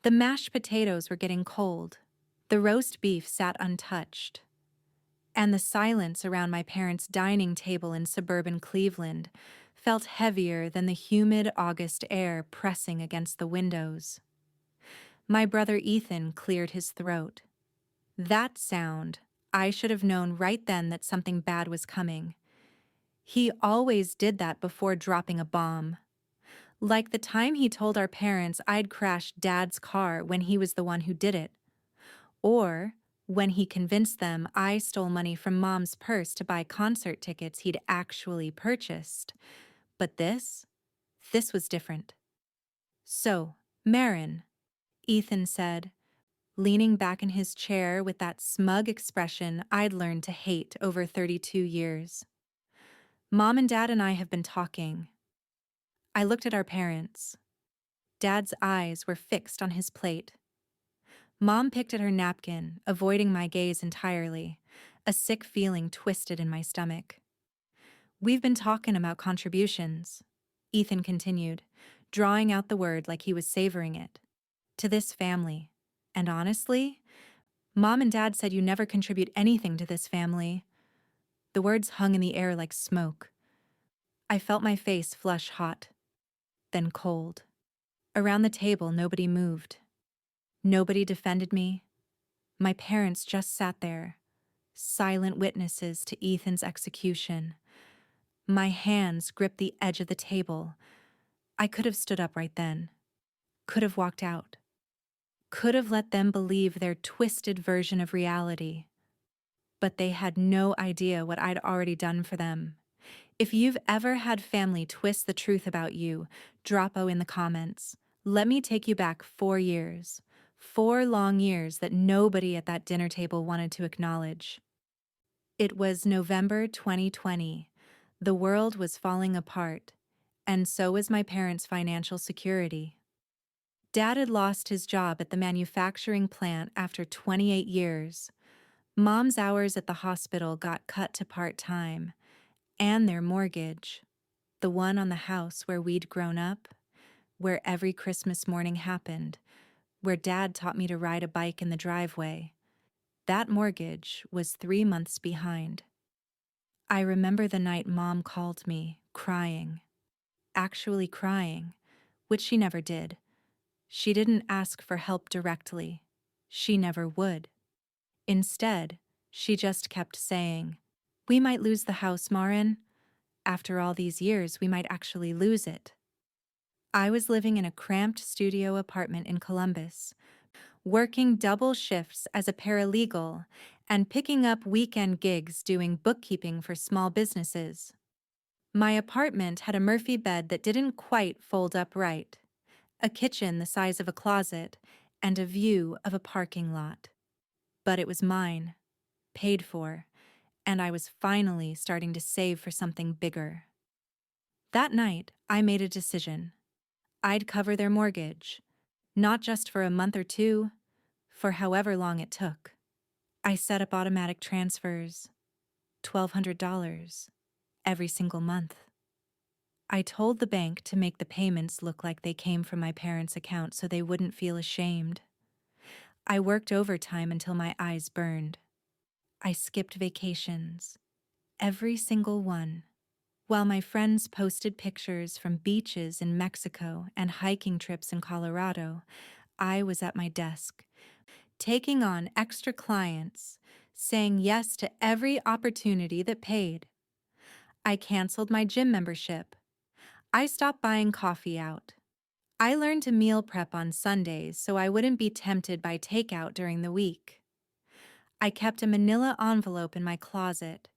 The mashed potatoes were getting cold. The roast beef sat untouched. And the silence around my parents' dining table in suburban Cleveland felt heavier than the humid August air pressing against the windows. My brother Ethan cleared his throat. That sound, I should have known right then that something bad was coming. He always did that before dropping a bomb. Like the time he told our parents I'd crashed Dad's car when he was the one who did it. Or when he convinced them I stole money from Mom's purse to buy concert tickets he'd actually purchased. But this was different. "So, Marin," Ethan said, leaning back in his chair with that smug expression I'd learned to hate over 32 years. "Mom and Dad and I have been talking." I looked at our parents. Dad's eyes were fixed on his plate. Mom picked at her napkin, avoiding my gaze entirely. A sick feeling twisted in my stomach. "We've been talking about contributions," Ethan continued, drawing out the word like he was savoring it. "To this family. And honestly, Mom and Dad said you never contribute anything to this family." The words hung in the air like smoke. I felt my face flush hot, then cold. Around the table, nobody moved. Nobody defended me. My parents just sat there, silent witnesses to Ethan's execution. My hands gripped the edge of the table. I could have stood up right then. Could have walked out. Could have let them believe their twisted version of reality. But they had no idea what I'd already done for them. If you've ever had family twist the truth about you, drop O in the comments. Let me take you back 4 years. 4 long years that nobody at that dinner table wanted to acknowledge. It was November 2020. The world was falling apart, and so was my parents' financial security. Dad had lost his job at the manufacturing plant after 28 years. Mom's hours at the hospital got cut to part-time, and their mortgage, the one on the house where we'd grown up, where every Christmas morning happened, where Dad taught me to ride a bike in the driveway, that mortgage was 3 months behind. I remember the night Mom called me, crying. Actually crying, which she never did. She didn't ask for help directly. She never would. Instead, she just kept saying, "We might lose the house, Marin. After all these years, we might actually lose it." I was living in a cramped studio apartment in Columbus, working double shifts as a paralegal and picking up weekend gigs doing bookkeeping for small businesses. My apartment had a Murphy bed that didn't quite fold up right, a kitchen the size of a closet, and a view of a parking lot. But it was mine, paid for, and I was finally starting to save for something bigger. That night, I made a decision. I'd cover their mortgage, not just for a month or two, for however long it took. I set up automatic transfers, $1,200, every single month. I told the bank to make the payments look like they came from my parents' account so they wouldn't feel ashamed. I worked overtime until my eyes burned. I skipped vacations, every single one. While my friends posted pictures from beaches in Mexico and hiking trips in Colorado, I was at my desk, taking on extra clients, saying yes to every opportunity that paid. I canceled my gym membership. I stopped buying coffee out. I learned to meal prep on Sundays so I wouldn't be tempted by takeout during the week. I kept a manila envelope in my closet.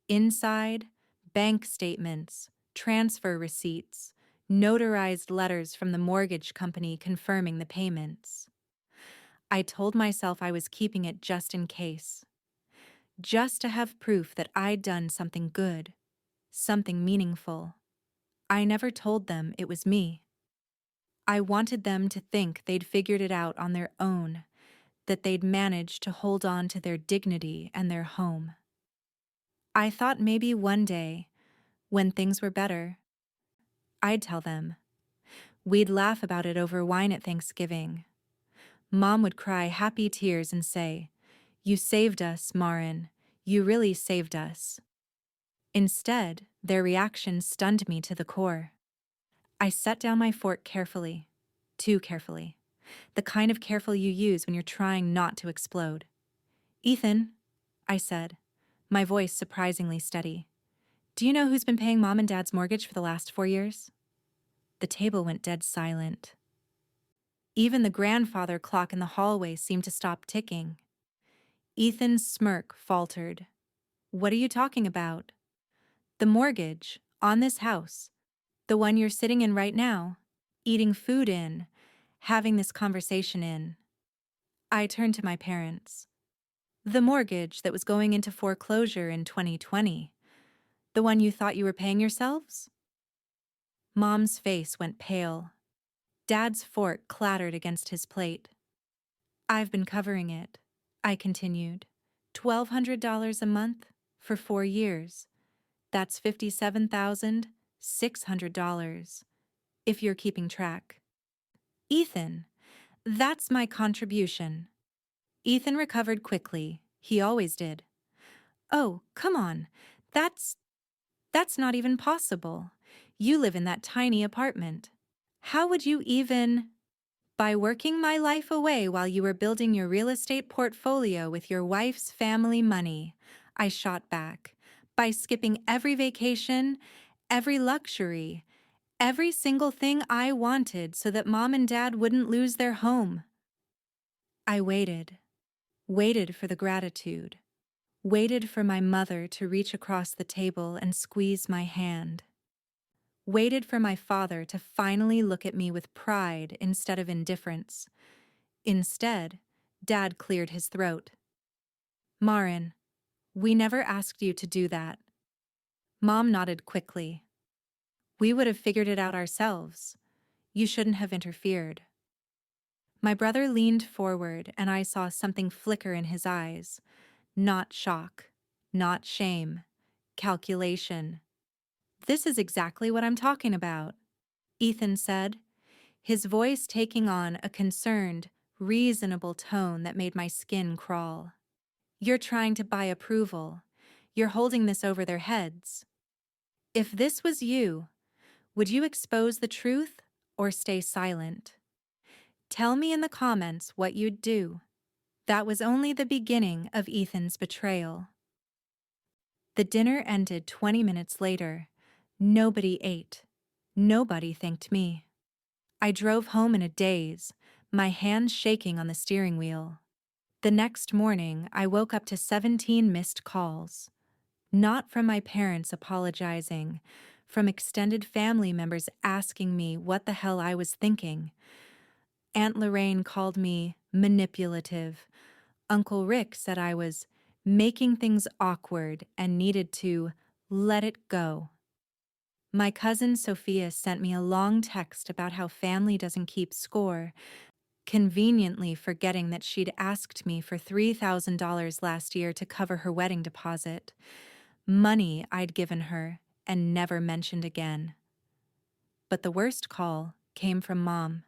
Inside, bank statements, transfer receipts, notarized letters from the mortgage company confirming the payments. I told myself I was keeping it just in case, just to have proof that I'd done something good, something meaningful. I never told them it was me. I wanted them to think they'd figured it out on their own, that they'd managed to hold on to their dignity and their home. I thought maybe one day, when things were better, I'd tell them. We'd laugh about it over wine at Thanksgiving. Mom would cry happy tears and say, "You saved us, Marin. You really saved us." Instead, their reaction stunned me to the core. I set down my fork carefully. Too carefully. The kind of careful you use when you're trying not to explode. "Ethan," I said, my voice surprisingly steady, "do you know who's been paying Mom and Dad's mortgage for the last 4 years?" The table went dead silent. Even the grandfather clock in the hallway seemed to stop ticking. Ethan's smirk faltered. "What are you talking about?" "The mortgage, on this house. The one you're sitting in right now, eating food in, having this conversation in." I turned to my parents. "The mortgage that was going into foreclosure in 2020. The one you thought you were paying yourselves?" Mom's face went pale. Dad's fork clattered against his plate. "I've been covering it," I continued. $1,200 a month for 4 years. That's $57,600, if you're keeping track." "Ethan, that's my contribution." Ethan recovered quickly. He always did. "Oh, come on. That's not even possible. You live in that tiny apartment. How would you even—" "By working my life away while you were building your real estate portfolio with your wife's family money," I shot back. "By skipping every vacation, every luxury, every single thing I wanted so that Mom and Dad wouldn't lose their home." I waited for the gratitude, waited for my mother to reach across the table and squeeze my hand, waited for my father to finally look at me with pride instead of indifference. Instead, Dad cleared his throat. "Marin, we never asked you to do that." Mom nodded quickly. "We would have figured it out ourselves. You shouldn't have interfered." My brother leaned forward and I saw something flicker in his eyes. Not shock, not shame, calculation. "This is exactly what I'm talking about," Ethan said, his voice taking on a concerned, reasonable tone that made my skin crawl. "You're trying to buy approval. You're holding this over their heads. If this was you, would you expose the truth or stay silent? Tell me in the comments what you'd do." That was only the beginning of Ethan's betrayal. The dinner ended 20 minutes later. Nobody ate. Nobody thanked me. I drove home in a daze, my hands shaking on the steering wheel. The next morning, I woke up to 17 missed calls. Not from my parents apologizing, from extended family members asking me what the hell I was thinking. Aunt Lorraine called me manipulative. Uncle Rick said I was making things awkward and needed to let it go. My cousin Sophia sent me a long text about how family doesn't keep score, conveniently forgetting that she'd asked me for $3,000 last year to cover her wedding deposit, money I'd given her and never mentioned again. But the worst call came from Mom.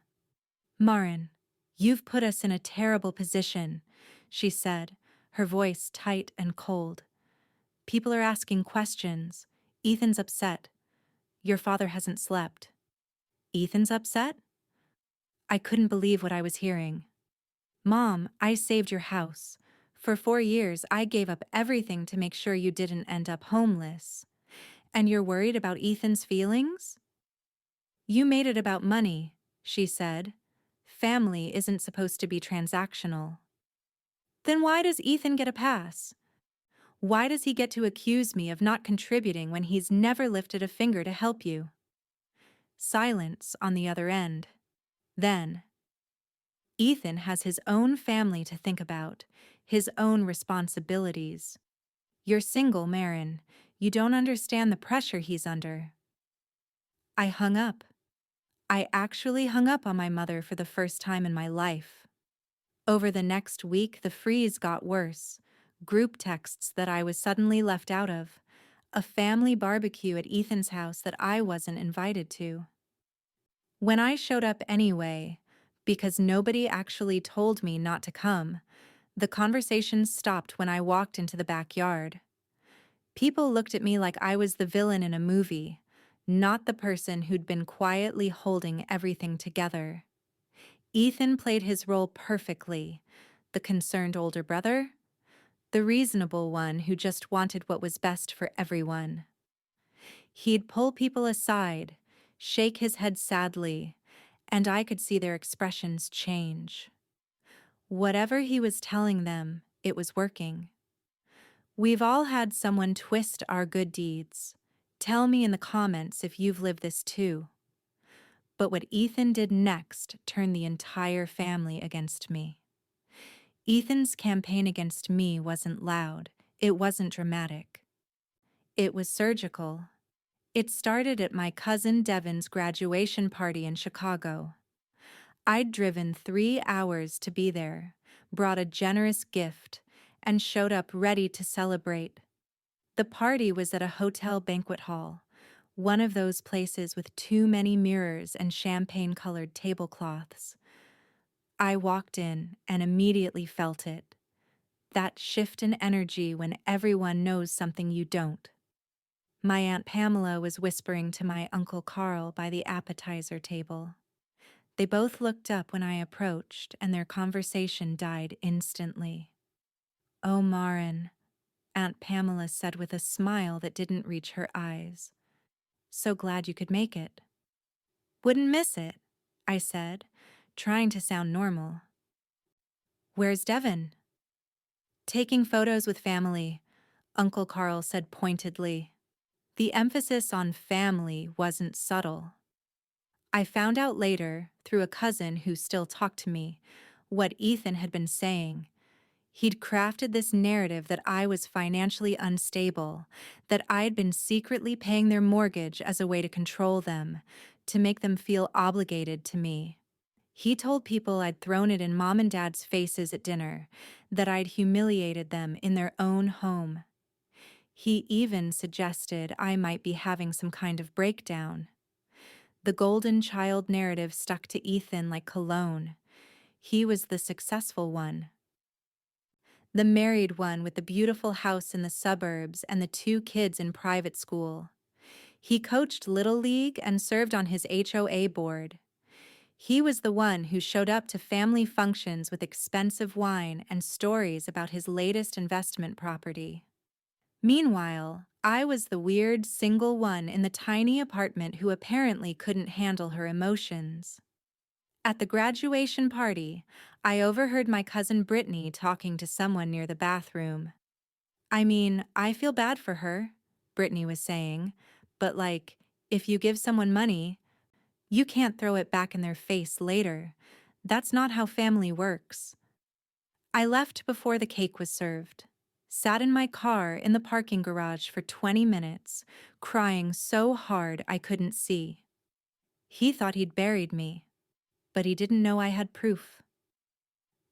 "Marin, you've put us in a terrible position," she said, her voice tight and cold. "People are asking questions. Ethan's upset. Your father hasn't slept." "Ethan's upset?" I couldn't believe what I was hearing. "Mom, I saved your house. For 4 years, I gave up everything to make sure you didn't end up homeless. And you're worried about Ethan's feelings?" "You made it about money," she said. "Family isn't supposed to be transactional." "Then why does Ethan get a pass? Why does he get to accuse me of not contributing when he's never lifted a finger to help you?" Silence on the other end. Then, "Ethan has his own family to think about, his own responsibilities. You're single, Marin. You don't understand the pressure he's under." I hung up. I actually hung up on my mother for the first time in my life. Over the next week, the freeze got worse. Group texts that I was suddenly left out of. A family barbecue at Ethan's house that I wasn't invited to. When I showed up anyway, Because nobody actually told me not to come, the conversation stopped when I walked into the backyard. People looked at me like I was the villain in a movie, not the person who'd been quietly holding everything together. Ethan played his role perfectly. The concerned older brother, the reasonable one who just wanted what was best for everyone. He'd pull people aside, shake his head sadly, and I could see their expressions change. Whatever he was telling them, it was working. We've all had someone twist our good deeds. Tell me in the comments if you've lived this too. But what Ethan did next turned the entire family against me. Ethan's campaign against me wasn't loud. It wasn't dramatic. It was surgical. It started at my cousin Devin's graduation party in Chicago. I'd driven 3 hours to be there, brought a generous gift, and showed up ready to celebrate. The party was at a hotel banquet hall, one of those places with too many mirrors and champagne-colored tablecloths. I walked in and immediately felt it. That shift in energy when everyone knows something you don't. My Aunt Pamela was whispering to my Uncle Carl by the appetizer table. They both looked up when I approached, and their conversation died instantly. "Oh, Marin," Aunt Pamela said with a smile that didn't reach her eyes. "So glad you could make it." "Wouldn't miss it," I said, trying to sound normal. "Where's Devin?" "Taking photos with family," Uncle Carl said pointedly. The emphasis on family wasn't subtle. I found out later, through a cousin who still talked to me, what Ethan had been saying. He'd crafted this narrative that I was financially unstable, that I'd been secretly paying their mortgage as a way to control them, to make them feel obligated to me. He told people I'd thrown it in Mom and Dad's faces at dinner, that I'd humiliated them in their own home. He even suggested I might be having some kind of breakdown. The golden child narrative stuck to Ethan like cologne. He was the successful one. The married one with the beautiful house in the suburbs and the 2 kids in private school. He coached Little League and served on his HOA board. He was the one who showed up to family functions with expensive wine and stories about his latest investment property. Meanwhile, I was the weird single one in the tiny apartment who apparently couldn't handle her emotions. At the graduation party, I overheard my cousin Brittany talking to someone near the bathroom. "I mean, I feel bad for her," Brittany was saying, "but like, if you give someone money, you can't throw it back in their face later. That's not how family works." I left before the cake was served. Sat in my car in the parking garage for 20 minutes, crying so hard I couldn't see. He thought he'd buried me, but he didn't know I had proof.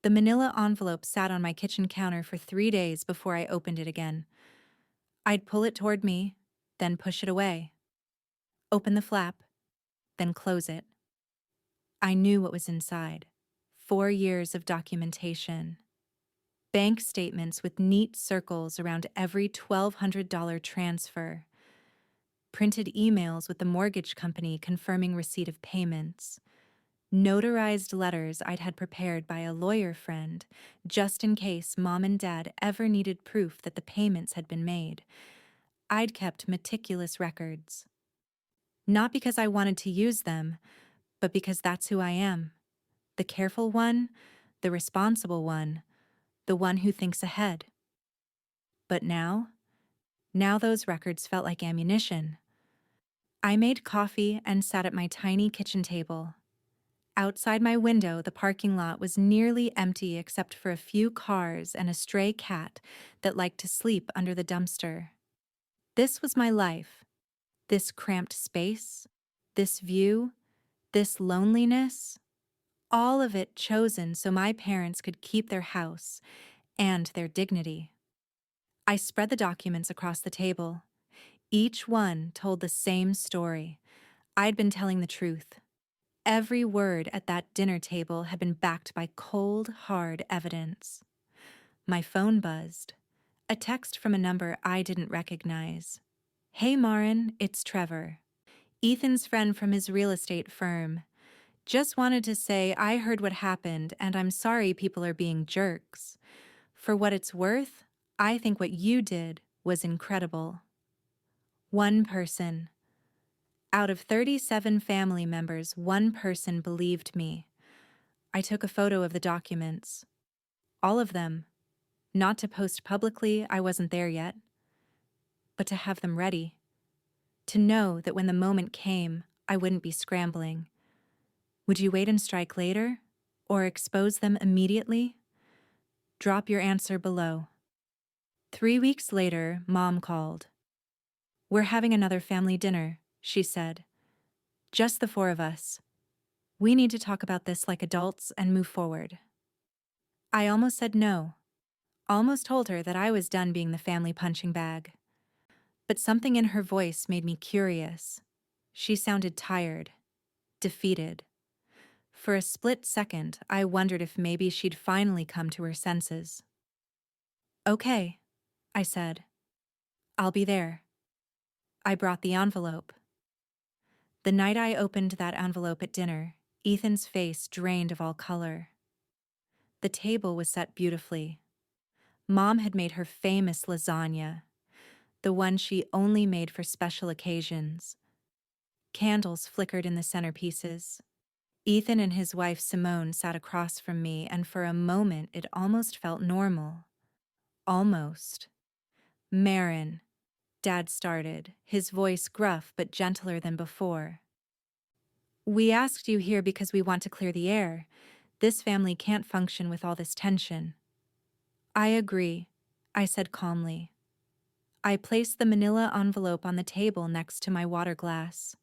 The manila envelope sat on my kitchen counter for 3 days before I opened it again. I'd pull it toward me, then push it away. Open the flap, then close it. I knew what was inside. 4 years of documentation. Bank statements with neat circles around every $1,200 transfer. Printed emails with the mortgage company confirming receipt of payments. Notarized letters I'd had prepared by a lawyer friend, just in case Mom and Dad ever needed proof that the payments had been made. I'd kept meticulous records. Not because I wanted to use them, but because that's who I am. The careful one, the responsible one, the one who thinks ahead. But now those records felt like ammunition. I made coffee and sat at my tiny kitchen table. Outside my window, the parking lot was nearly empty except for a few cars and a stray cat that liked to sleep under the dumpster. This was my life. This cramped space, this view, this loneliness, all of it chosen so my parents could keep their house and their dignity. I spread the documents across the table. Each one told the same story. I'd been telling the truth. Every word at that dinner table had been backed by cold, hard evidence. My phone buzzed. A text from a number I didn't recognize. "Hey Marin, it's Trevor. Ethan's friend from his real estate firm. Just wanted to say I heard what happened and I'm sorry people are being jerks. For what it's worth, I think what you did was incredible." One person. Out of 37 family members, one person believed me. I took a photo of the documents. All of them. Not to post publicly, I wasn't there yet. But to have them ready. To know that when the moment came, I wouldn't be scrambling. Would you wait and strike later? Or expose them immediately? Drop your answer below. 3 weeks later, Mom called. "We're having another family dinner," she said. "Just the four of us. We need to talk about this like adults and move forward." I almost said no. Almost told her that I was done being the family punching bag. But something in her voice made me curious. She sounded tired, defeated. For a split second, I wondered if maybe she'd finally come to her senses. "Okay," I said. "I'll be there." I brought the envelope. The night I opened that envelope at dinner, Ethan's face drained of all color. The table was set beautifully. Mom had made her famous lasagna, the one she only made for special occasions. Candles flickered in the centerpieces. Ethan and his wife Simone sat across from me, and for a moment it almost felt normal. Almost. "Marin," Dad started, his voice gruff but gentler than before. "We asked you here because we want to clear the air. This family can't function with all this tension." "I agree," I said calmly. I placed the manila envelope on the table next to my water glass.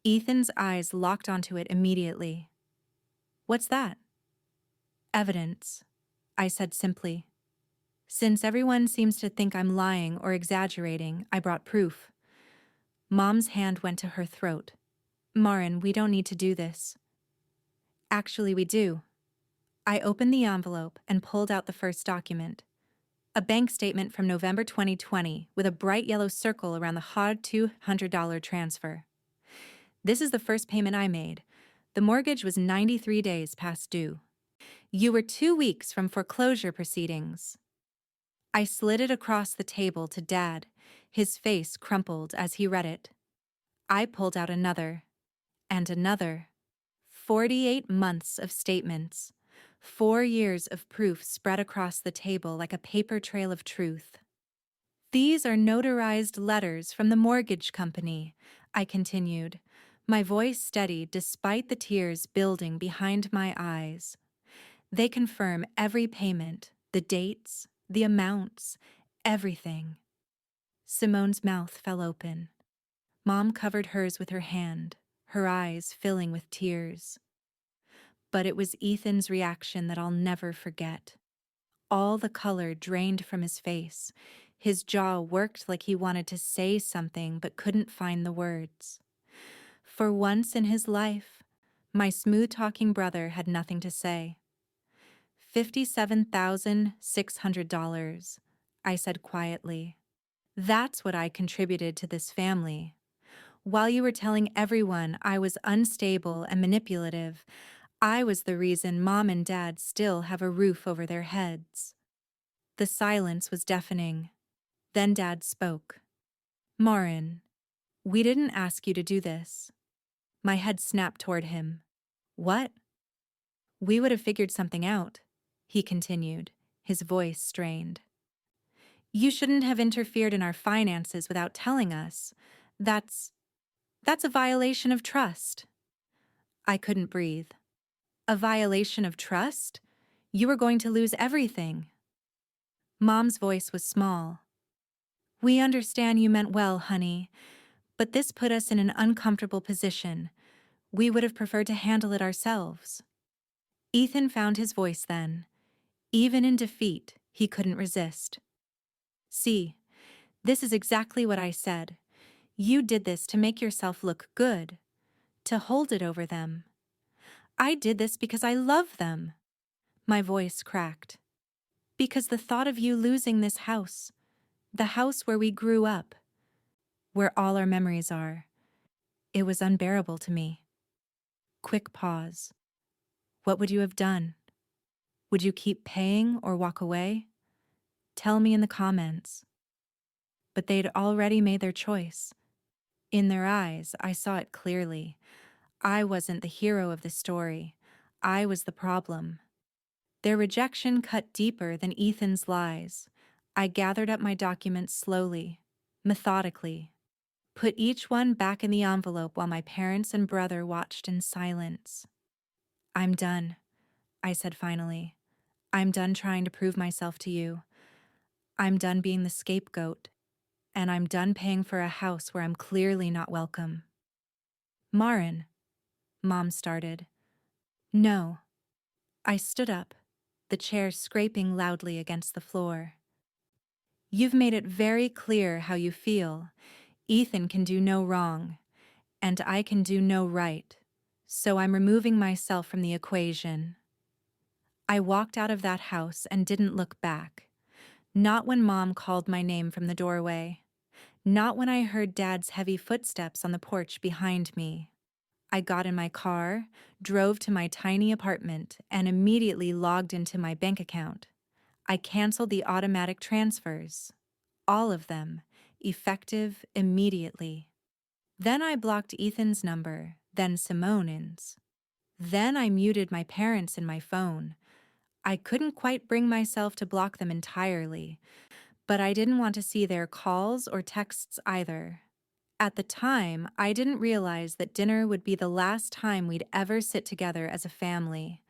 Ethan's eyes locked onto it immediately. "What's that?" "Evidence," I said simply. "Since everyone seems to think I'm lying or exaggerating, I brought proof." Mom's hand went to her throat. "Marin, we don't need to do this." "Actually, we do." I opened the envelope and pulled out the first document. A bank statement from November 2020 with a bright yellow circle around the hard $200 transfer. "This is the first payment I made. The mortgage was 93 days past due. You were 2 weeks from foreclosure proceedings." I slid it across the table to Dad. His face crumpled as he read it. I pulled out another. And another. 48 months of statements. 4 years of proof spread across the table like a paper trail of truth. "These are notarized letters from the mortgage company," I continued, my voice steady despite the tears building behind my eyes. "They confirm every payment, the dates, the amounts, everything." Simone's mouth fell open. Mom covered hers with her hand, her eyes filling with tears. But it was Ethan's reaction that I'll never forget. All the color drained from his face. His jaw worked like he wanted to say something but couldn't find the words. For once in his life, my smooth-talking brother had nothing to say. $57,600, I said quietly. "That's what I contributed to this family. While you were telling everyone I was unstable and manipulative, I was the reason Mom and Dad still have a roof over their heads." The silence was deafening. Then Dad spoke. "Marin, we didn't ask you to do this." My head snapped toward him. "What?" "We would have figured something out," he continued, his voice strained. "You shouldn't have interfered in our finances without telling us. That's a violation of trust." I couldn't breathe. "A violation of trust? You were going to lose everything." Mom's voice was small. "We understand you meant well, honey, but this put us in an uncomfortable position. We would have preferred to handle it ourselves." Ethan found his voice then. Even in defeat, he couldn't resist. "See, this is exactly what I said. You did this to make yourself look good, to hold it over them. I did this because I love them. My voice cracked. Because the thought of you losing this house, the house where we grew up, where all our memories are, it was unbearable to me. Quick pause. What would you have done? Would you keep paying or walk away? Tell me in the comments. But they'd already made their choice. In their eyes, I saw it clearly. I wasn't the hero of the story. I was the problem. Their rejection cut deeper than Ethan's lies. I gathered up my documents slowly, methodically, put each one back in the envelope while my parents and brother watched in silence. I'm done, I said finally. I'm done trying to prove myself to you. I'm done being the scapegoat, and I'm done paying for a house where I'm clearly not welcome. Marin, Mom started. No. I stood up, the chair scraping loudly against the floor. You've made it very clear how you feel. Ethan can do no wrong, and I can do no right, so I'm removing myself from the equation. I walked out of that house and didn't look back. Not when Mom called my name from the doorway. Not when I heard Dad's heavy footsteps on the porch behind me. I got in my car, drove to my tiny apartment, and immediately logged into my bank account. I canceled the automatic transfers. All of them, effective immediately. Then I blocked Ethan's number, then Simone's. Then I muted my parents in my phone. I couldn't quite bring myself to block them entirely, but I didn't want to see their calls or texts either. At the time, I didn't realize that dinner would be the last time we'd ever sit together as a family.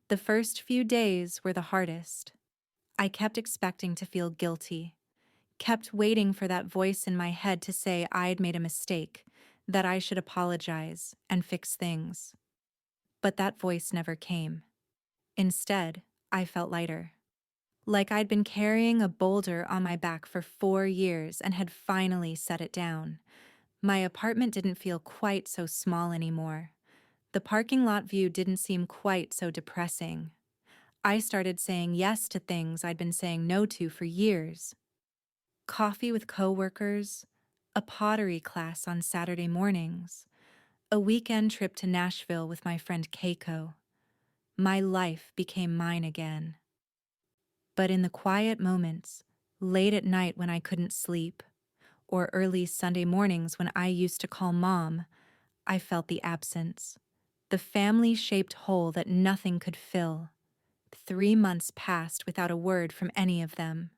The first few days were the hardest. I kept expecting to feel guilty, kept waiting for that voice in my head to say I'd made a mistake, that I should apologize and fix things. But that voice never came. Instead, I felt lighter. Like I'd been carrying a boulder on my back for 4 years and had finally set it down. My apartment didn't feel quite so small anymore. The parking lot view didn't seem quite so depressing. I started saying yes to things I'd been saying no to for years. Coffee with coworkers, a pottery class on Saturday mornings, a weekend trip to Nashville with my friend Keiko. My life became mine again. But in the quiet moments, late at night when I couldn't sleep, or early Sunday mornings when I used to call Mom, I felt the absence. The family-shaped hole that nothing could fill. 3 months passed without a word from any of them.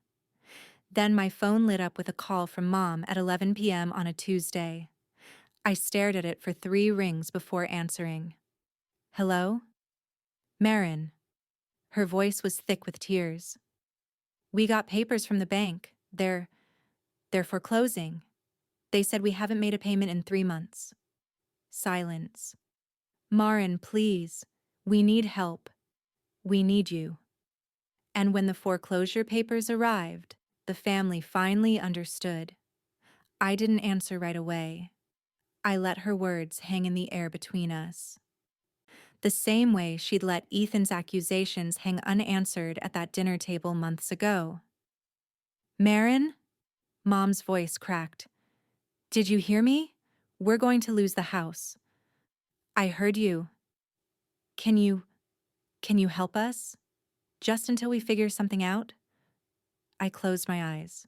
Then my phone lit up with a call from Mom at 11 p.m. on a Tuesday. I stared at it for 3 rings before answering. Hello? Marin. Her voice was thick with tears. We got papers from the bank. They're foreclosing. They said we haven't made a payment in 3 months. Silence. Marin, please. We need help. We need you. And when the foreclosure papers arrived, the family finally understood. I didn't answer right away. I let her words hang in the air between us. The same way she'd let Ethan's accusations hang unanswered at that dinner table months ago. Marin? Mom's voice cracked. Did you hear me? We're going to lose the house. I heard you. Can you help us? Just until we figure something out? I closed my eyes.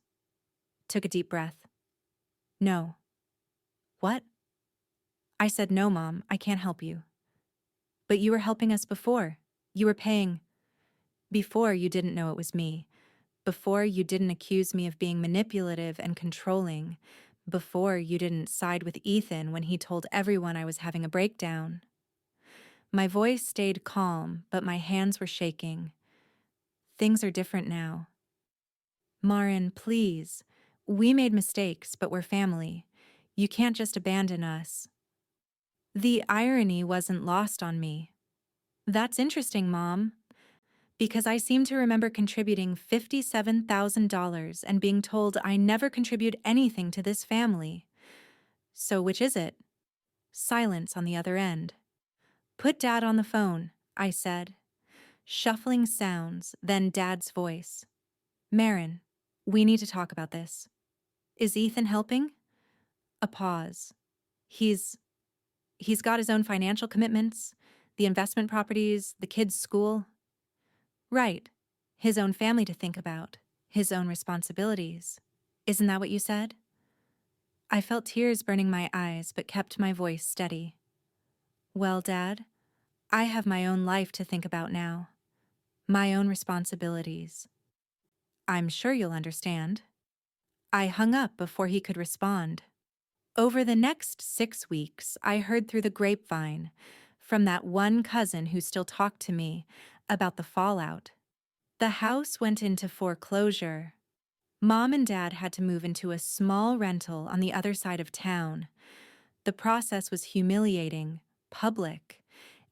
Took a deep breath. No. What? I said, no, Mom, I can't help you. But you were helping us before. You were paying. Before you didn't know it was me. Before you didn't accuse me of being manipulative and controlling. Before you didn't side with Ethan when he told everyone I was having a breakdown. My voice stayed calm, but my hands were shaking. Things are different now. Marin, please. We made mistakes, but we're family. You can't just abandon us. The irony wasn't lost on me. That's interesting, Mom. Because I seem to remember contributing $57,000 and being told I never contribute anything to this family. So which is it? Silence on the other end. "Put Dad on the phone," I said. Shuffling sounds, then Dad's voice. "Marin, we need to talk about this. Is Ethan helping?" A pause. He's he's got his own financial commitments, the investment properties, the kids' school. Right. His own family to think about, his own responsibilities. Isn't that what you said? I felt tears burning my eyes but kept my voice steady. Well, Dad, I have my own life to think about now. My own responsibilities. I'm sure you'll understand. I hung up before he could respond. Over the next 6 weeks, I heard through the grapevine from that one cousin who still talked to me about the fallout. The house went into foreclosure. Mom and Dad had to move into a small rental on the other side of town. The process was humiliating, public.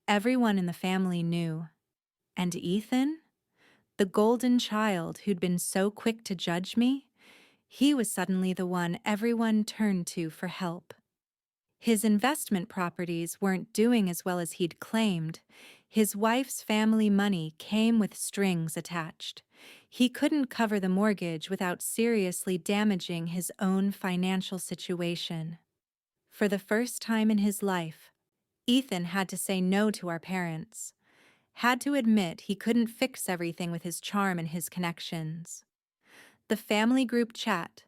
Everyone in the family knew. And Ethan? The golden child who'd been so quick to judge me? He was suddenly the one everyone turned to for help. His investment properties weren't doing as well as he'd claimed. His wife's family money came with strings attached. He couldn't cover the mortgage without seriously damaging his own financial situation. For the first time in his life, Ethan had to say no to our parents, had to admit he couldn't fix everything with his charm and his connections. The family group chat,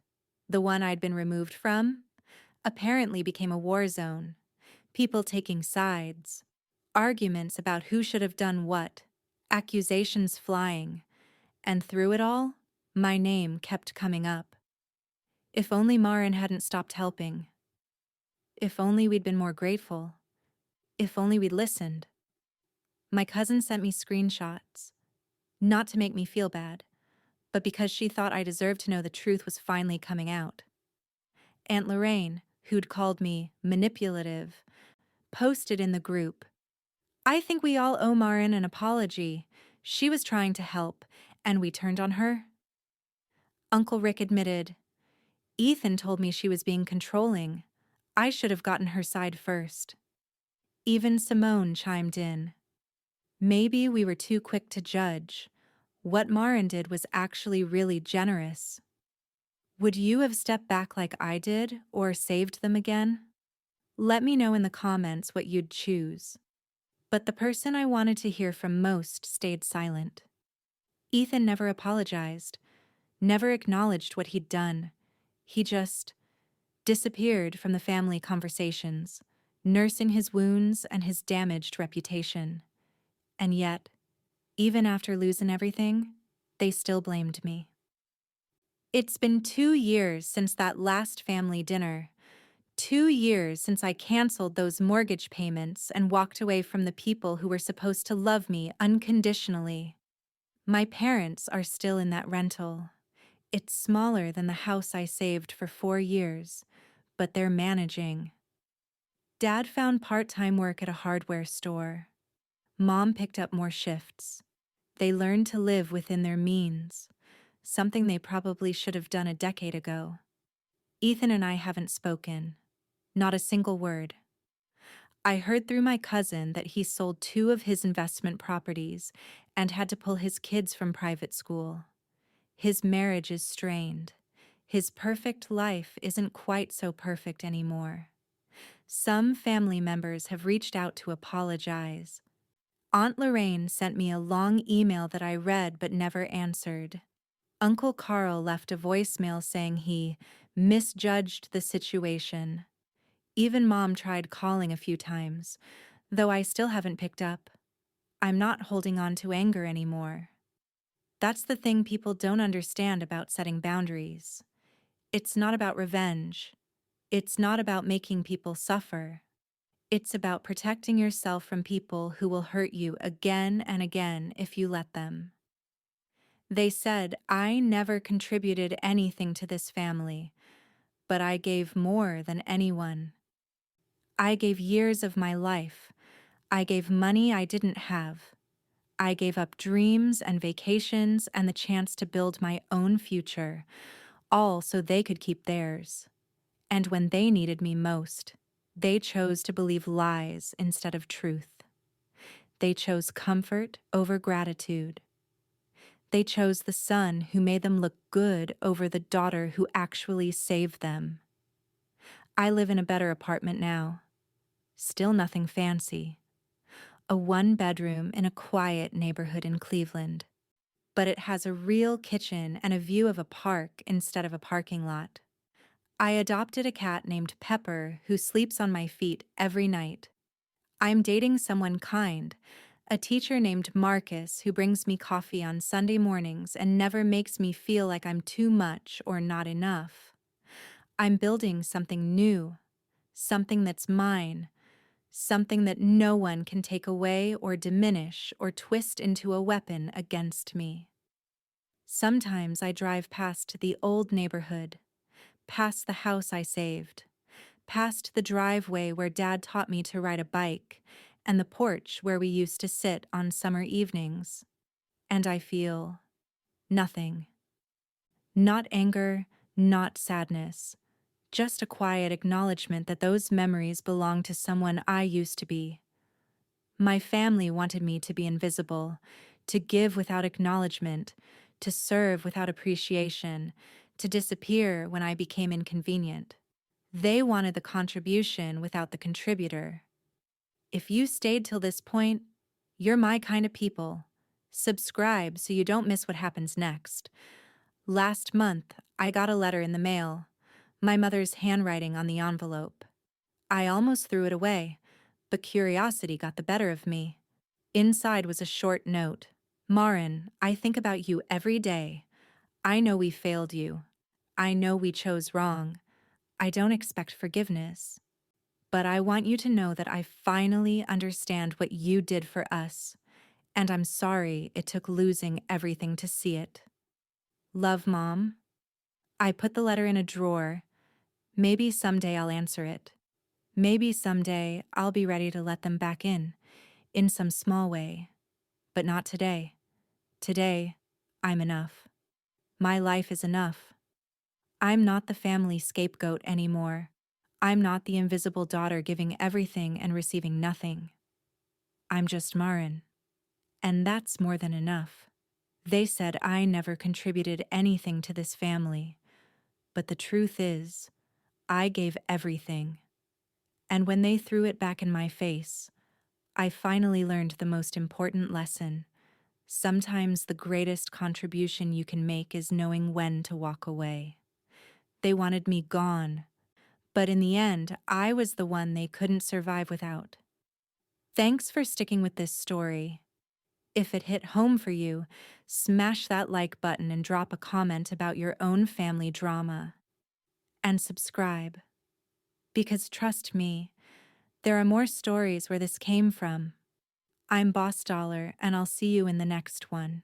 the one I'd been removed from, apparently became a war zone. People taking sides, arguments about who should have done what, accusations flying, and through it all, my name kept coming up. If only Marin hadn't stopped helping. If only we'd been more grateful. If only we'd listened. My cousin sent me screenshots, not to make me feel bad, but because she thought I deserved to know the truth was finally coming out. Aunt Lorraine, who'd called me manipulative, posted in the group, "I think we all owe Marin an apology. She was trying to help, and we turned on her." Uncle Rick admitted, "Ethan told me she was being controlling. I should have gotten her side first." Even Simone chimed in. "Maybe we were too quick to judge. What Marin did was actually really generous." Would you have stepped back like I did, or saved them again? Let me know in the comments what you'd choose. But the person I wanted to hear from most stayed silent. Ethan never apologized, never acknowledged what he'd done. He just disappeared from the family conversations, nursing his wounds and his damaged reputation. And yet, even after losing everything, they still blamed me. It's been 2 years since that last family dinner. 2 years since I canceled those mortgage payments and walked away from the people who were supposed to love me unconditionally. My parents are still in that rental. It's smaller than the house I saved for 4 years, but they're managing. Dad found part-time work at a hardware store. Mom picked up more shifts. They learned to live within their means, something they probably should have done a decade ago. Ethan and I haven't spoken. Not a single word. I heard through my cousin that he sold 2 of his investment properties and had to pull his kids from private school. His marriage is strained. His perfect life isn't quite so perfect anymore. Some family members have reached out to apologize. Aunt Lorraine sent me a long email that I read but never answered. Uncle Carl left a voicemail saying he misjudged the situation. Even Mom tried calling a few times, though I still haven't picked up. I'm not holding on to anger anymore. That's the thing people don't understand about setting boundaries. It's not about revenge. It's not about making people suffer. It's about protecting yourself from people who will hurt you again and again if you let them. They said I never contributed anything to this family, but I gave more than anyone. I gave years of my life. I gave money I didn't have. I gave up dreams and vacations and the chance to build my own future, all so they could keep theirs. And when they needed me most, They chose to believe lies instead of truth. They chose comfort over gratitude. They chose the son who made them look good over the daughter who actually saved them. I live in a better apartment now. Still nothing fancy. A one-bedroom in a quiet neighborhood in Cleveland. But it has a real kitchen and a view of a park instead of a parking lot. I adopted a cat named Pepper who sleeps on my feet every night. I'm dating someone kind, a teacher named Marcus who brings me coffee on Sunday mornings and never makes me feel like I'm too much or not enough. I'm building something new, something that's mine, something that no one can take away or diminish or twist into a weapon against me. Sometimes I drive past the old neighborhood, past the house I saved, past the driveway where Dad taught me to ride a bike, and the porch where we used to sit on summer evenings. And I feel nothing. Not anger, not sadness. Just a quiet acknowledgement that those memories belong to someone I used to be. My family wanted me to be invisible, to give without acknowledgement, to serve without appreciation, to disappear when I became inconvenient. They wanted the contribution without the contributor. If you stayed till this point, you're my kind of people. Subscribe so you don't miss what happens next. Last month, I got a letter in the mail, my mother's handwriting on the envelope. I almost threw it away, but curiosity got the better of me. Inside was a short note. Marin, I think about you every day. I know we failed you. I know we chose wrong. I don't expect forgiveness. But I want you to know that I finally understand what you did for us, and I'm sorry it took losing everything to see it. Love, Mom. I put the letter in a drawer. Maybe someday I'll answer it. Maybe someday I'll be ready to let them back in some small way. But not today. Today, I'm enough. My life is enough. I'm not the family scapegoat anymore. I'm not the invisible daughter giving everything and receiving nothing. I'm just Marin. And that's more than enough. They said I never contributed anything to this family. But the truth is, I gave everything. And when they threw it back in my face, I finally learned the most important lesson. Sometimes the greatest contribution you can make is knowing when to walk away. They wanted me gone, but in the end, I was the one they couldn't survive without. Thanks for sticking with this story. If it hit home for you, smash that like button and drop a comment about your own family drama. And subscribe. Because trust me, there are more stories where this came from. I'm Boss Dollar, and I'll see you in the next one.